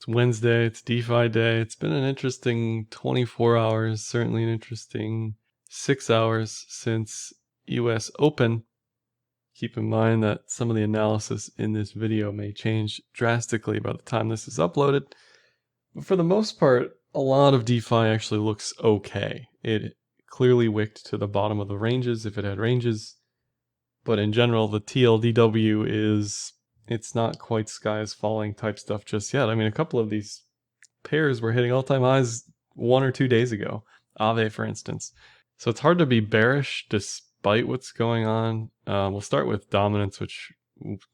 It's Wednesday, it's DeFi day. It's been an interesting 24 hours, certainly an interesting 6 hours since US Open. Keep in mind that some of the analysis in this video may change drastically by the time this is uploaded. But for the most part, a lot of DeFi actually looks okay. It clearly wicked to the bottom of the ranges if it had ranges. But in general, the TLDW it's not quite sky is falling type stuff just yet. I mean, a couple of these pairs were hitting all-time highs 1 or 2 days ago. AAVE, for instance. So it's hard to be bearish despite what's going on. We'll start with dominance, which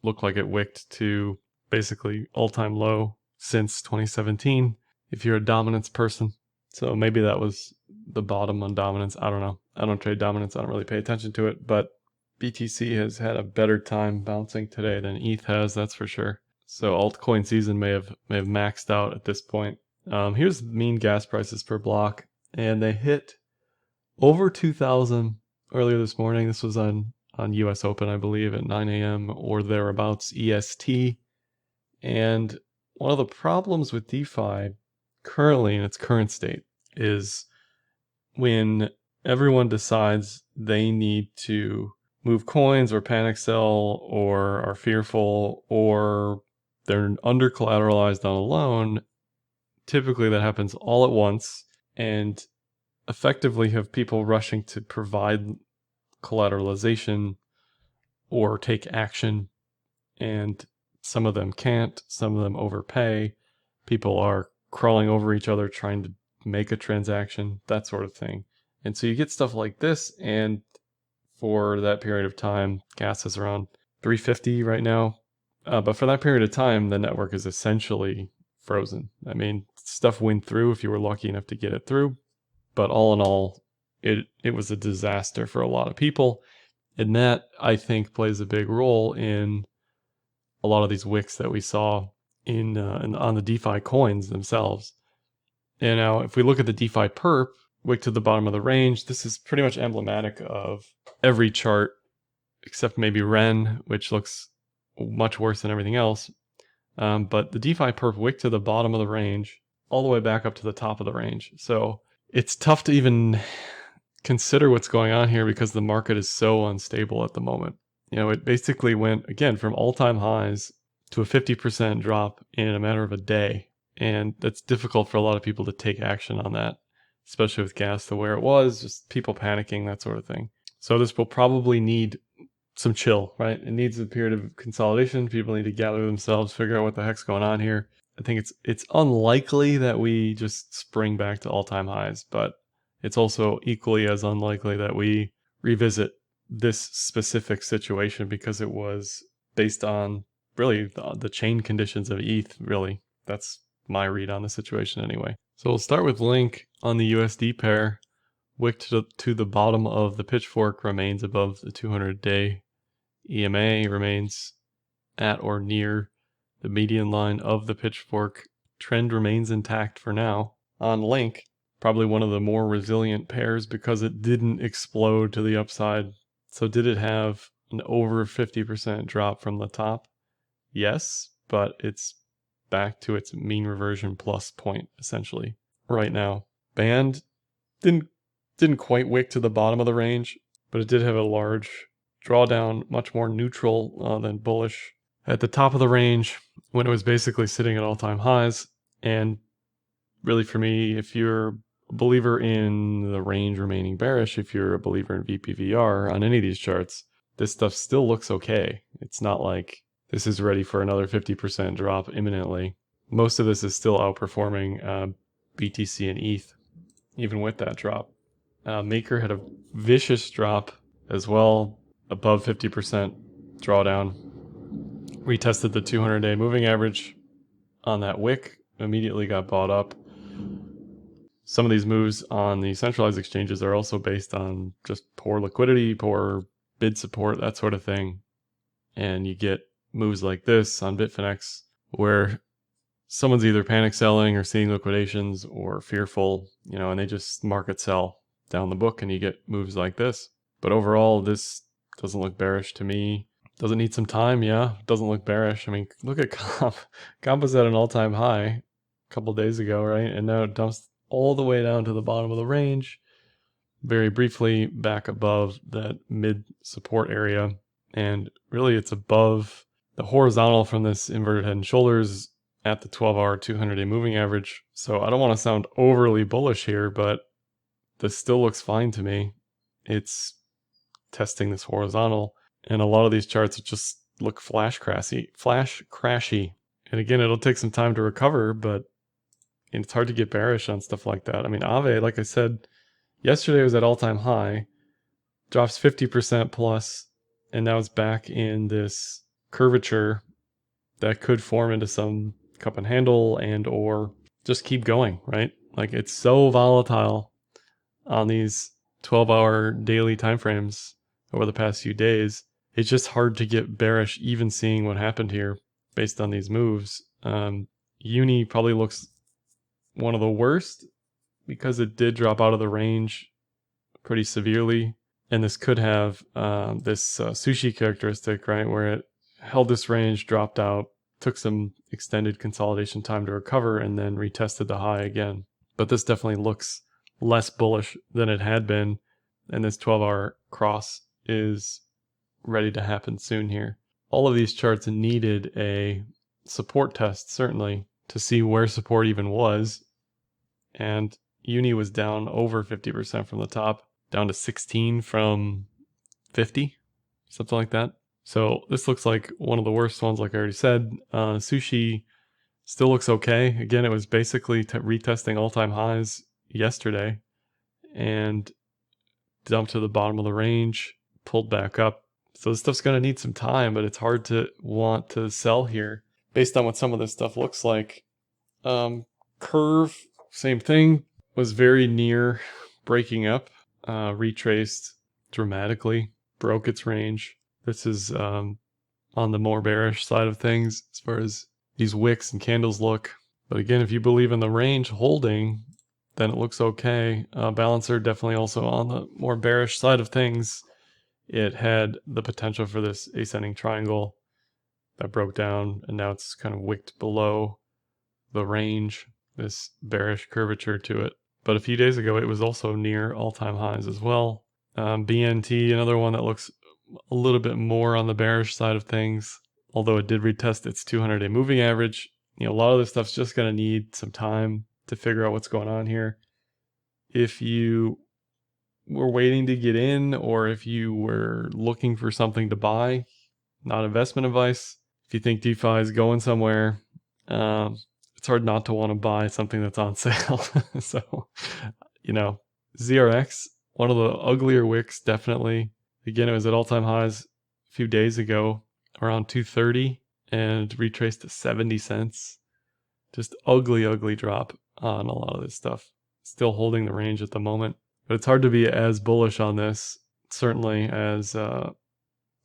looked like it wicked to basically all-time low since 2017, if you're a dominance person. So maybe that was the bottom on dominance. I don't know. I don't trade dominance. I don't really pay attention to it, but BTC has had a better time bouncing today than ETH has, that's for sure. So altcoin season may have maxed out at this point. Here's mean gas prices per block, and they hit over 2,000 earlier this morning. This was on US Open, I believe, at 9 a.m. or thereabouts EST. And one of the problems with DeFi currently in its current state is when everyone decides they need to move coins or panic sell or are fearful or they're under collateralized on a loan, typically that happens all at once and effectively have people rushing to provide collateralization or take action, and some of them can't, some of them overpay, people are crawling over each other trying to make a transaction, that sort of thing. And so you get stuff like this, and for that period of time, gas is around 350 right now. But for that period of time, the network is essentially frozen. I mean, stuff went through if you were lucky enough to get it through. But all in all, it was a disaster for a lot of people. And that, I think, plays a big role in a lot of these wicks that we saw on the DeFi coins themselves. And now, if we look at the DeFi perp, wick to the bottom of the range, this is pretty much emblematic of every chart except maybe Ren, which looks much worse than everything else. But the DeFi perp wick to the bottom of the range all the way back up to the top of the range. So it's tough to even consider what's going on here because the market is so unstable at the moment. You know, it basically went, again, from all-time highs to a 50% drop in a matter of a day. And that's difficult for a lot of people to take action on that, especially with gas to where it was, just people panicking, that sort of thing. So this will probably need some chill, right? It needs a period of consolidation. People need to gather themselves, figure out what the heck's going on here. I think it's unlikely that we just spring back to all-time highs, but it's also equally as unlikely that we revisit this specific situation because it was based on really the chain conditions of ETH, really. That's my read on the situation anyway. So we'll start with Link on the USD pair. Wick to the bottom of the pitchfork, remains above the 200-day EMA, remains at or near the median line of the pitchfork. Trend remains intact for now. On Link, probably one of the more resilient pairs because it didn't explode to the upside. So did it have an over 50% drop from the top? Yes, but it's back to its mean reversion plus point essentially right now. Band didn't quite wick to the bottom of the range, but it did have a large drawdown, much more neutral than bullish at the top of the range when it was basically sitting at all-time highs. And really for me, if you're a believer in the range remaining bearish, if you're a believer in VPVR on any of these charts, this stuff still looks okay. It's not like this is ready for another 50% drop imminently. Most of this is still outperforming BTC and ETH, even with that drop. Maker had a vicious drop as well, above 50% drawdown. Retested the 200-day moving average on that wick, immediately got bought up. Some of these moves on the centralized exchanges are also based on just poor liquidity, poor bid support, that sort of thing. And you get moves like this on Bitfinex where someone's either panic selling or seeing liquidations or fearful, you know, and they just market sell down the book and you get moves like this. But overall, this doesn't look bearish to me. Does it need some time? Yeah. Doesn't look bearish. I mean, look at comp. Comp is at an all-time high. a couple days ago, right? And now it dumps all the way down to the bottom of the range, very briefly back above that mid support area. And really it's above the horizontal from this inverted head and shoulders at the 12-hour 200-day moving average. So I don't want to sound overly bullish here, but this still looks fine to me. It's testing this horizontal, and a lot of these charts just look flash crashy. And again, it'll take some time to recover, but it's hard to get bearish on stuff like that. I mean, AAVE, like I said, yesterday was at all-time high, drops 50% plus, and now it's back in this curvature that could form into some cup and handle and or just keep going, right? Like, it's so volatile on these 12-hour daily timeframes over the past few days. It's just hard to get bearish even seeing what happened here based on these moves. Uni probably looks one of the worst because it did drop out of the range pretty severely. And this could have this SUSHI characteristic, right? Where it held this range, dropped out, took some extended consolidation time to recover, and then retested the high again. But this definitely looks less bullish than it had been. And this 12-hour cross is ready to happen soon here. All of these charts needed a support test, certainly, to see where support even was. And Uni was down over 50% from the top, down to 16 from 50, something like that. So this looks like one of the worst ones, like I already said. SUSHI still looks okay. Again, it was basically retesting all-time highs yesterday and dumped to the bottom of the range, pulled back up. So this stuff's going to need some time, but it's hard to want to sell here based on what some of this stuff looks like. Curve, same thing, was very near breaking up, retraced dramatically, broke its range. This is on the more bearish side of things as far as these wicks and candles look. But again, if you believe in the range holding, then it looks okay. Balancer definitely also on the more bearish side of things. It had the potential for this ascending triangle that broke down, and now it's kind of wicked below the range, this bearish curvature to it. But a few days ago, it was also near all-time highs as well. BNT, another one that looks a little bit more on the bearish side of things, although it did retest its 200-day moving average. A lot of this stuff's just going to need some time to figure out what's going on here. If you were waiting to get in, or if you were looking for something to buy, not investment advice. If you think DeFi is going somewhere, it's hard not to want to buy something that's on sale. So, ZRX, one of the uglier wicks, definitely. Again, it was at all-time highs a few days ago, around 230, and retraced to 70 cents. Just ugly drop on a lot of this stuff. Still holding the range at the moment. But it's hard to be as bullish on this, certainly, as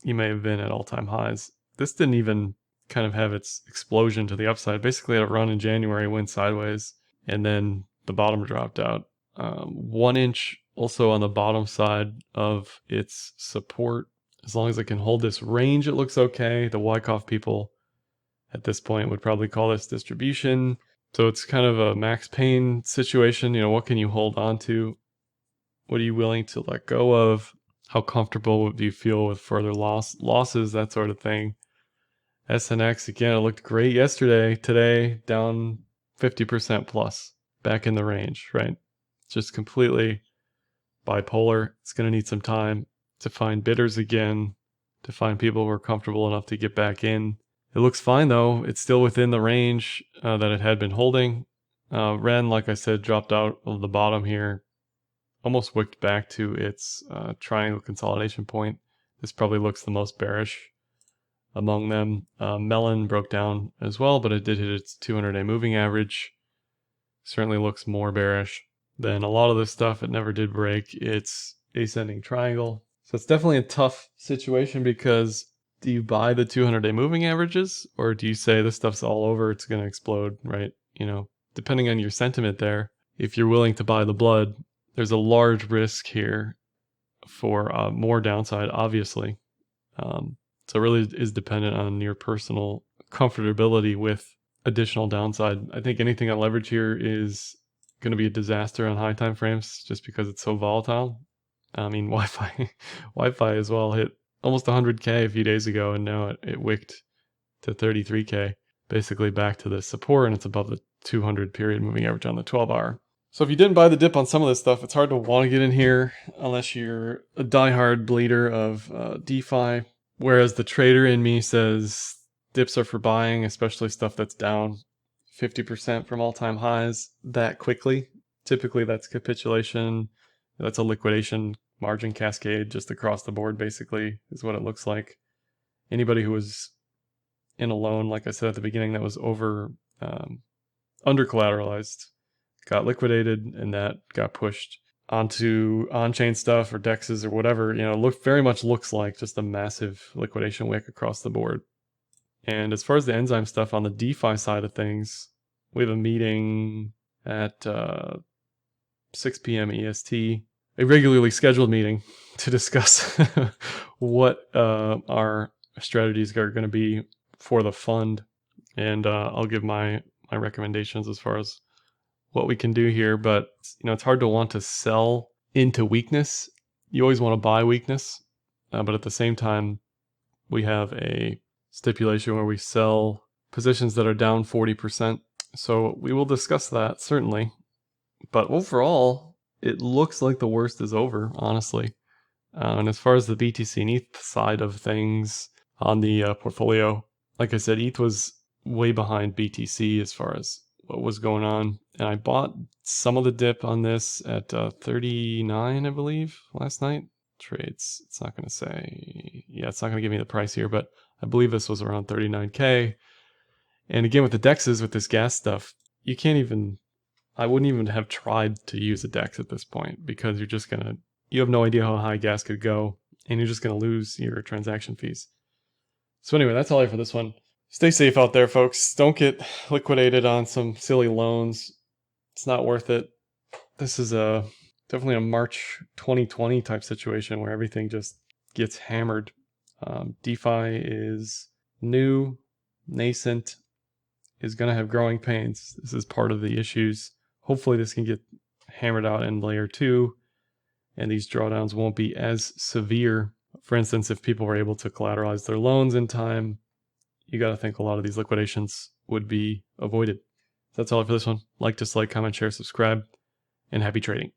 you may have been at all-time highs. This didn't even kind of have its explosion to the upside. Basically, had a run in January, went sideways, and then the bottom dropped out. 1 inch also on the bottom side of its support. As long as it can hold this range, it looks okay. The Wyckoff people at this point would probably call this distribution. So it's kind of a max pain situation. What can you hold on to? What are you willing to let go of? How comfortable do you feel with further losses, that sort of thing? SNX, again, it looked great yesterday. Today, down 50% plus, back in the range, right? Just completely bipolar. It's going to need some time to find bidders again, to find people who are comfortable enough to get back in. It looks fine, though. It's still within the range that it had been holding. Ren, like I said, dropped out of the bottom here, almost wicked back to its triangle consolidation point. This probably looks the most bearish among them. Melon broke down as well, but it did hit its 200-day moving average. Certainly looks more bearish than a lot of this stuff. It never did break its ascending triangle. So it's definitely a tough situation, because do you buy the 200-day moving averages, or do you say this stuff's all over, it's going to explode, right? Depending on your sentiment there, if you're willing to buy the blood, there's a large risk here for more downside, obviously. So it really is dependent on your personal comfortability with additional downside. I think anything on leverage here is going to be a disaster on high time frames just because it's so volatile. I mean, Wi-Fi as well hit almost 100K a few days ago, and now it wicked to 33K, basically back to the support, and it's above the 200 period moving average on the 12-hour. So if you didn't buy the dip on some of this stuff, it's hard to want to get in here unless you're a diehard bleeder of DeFi. Whereas the trader in me says dips are for buying, especially stuff that's down 50% from all-time highs that quickly. Typically that's capitulation. That's a liquidation margin cascade just across the board, basically, is what it looks like. Anybody who was in a loan, like I said at the beginning, that was under collateralized got liquidated, and that got pushed onto on-chain stuff or dexes or whatever. Very much looks like just a massive liquidation wick across the board. And as far as the Enzyme stuff on the DeFi side of things, we have a meeting at 6 p.m. EST, a regularly scheduled meeting to discuss what our strategies are going to be for the fund. And I'll give my recommendations as far as what we can do here. But it's hard to want to sell into weakness. You always want to buy weakness. But at the same time, we have a stipulation where we sell positions that are down 40%. So we will discuss that, certainly. But overall, it looks like the worst is over, honestly. And as far as the BTC and ETH side of things on the portfolio, like I said, ETH was way behind BTC as far as what was going on. And I bought some of the dip on this at 39, I believe, last night. Trades, it's not going to say, it's not going to give me the price here, but I believe this was around 39K. And again, with the dexes, with this gas stuff, I wouldn't even have tried to use a dex at this point, because you have no idea how high gas could go, and you're just going to lose your transaction fees. So anyway, that's all I have for this one. Stay safe out there, folks. Don't get liquidated on some silly loans. It's not worth it. This is definitely a March 2020 type situation where everything just gets hammered. DeFi is new, nascent, is going to have growing pains. This is part of the issues. Hopefully this can get hammered out in layer 2, and these drawdowns won't be as severe. For instance, if people were able to collateralize their loans in time, you got to think a lot of these liquidations would be avoided. So that's all for this one. Like, dislike, comment, share, subscribe, and happy trading.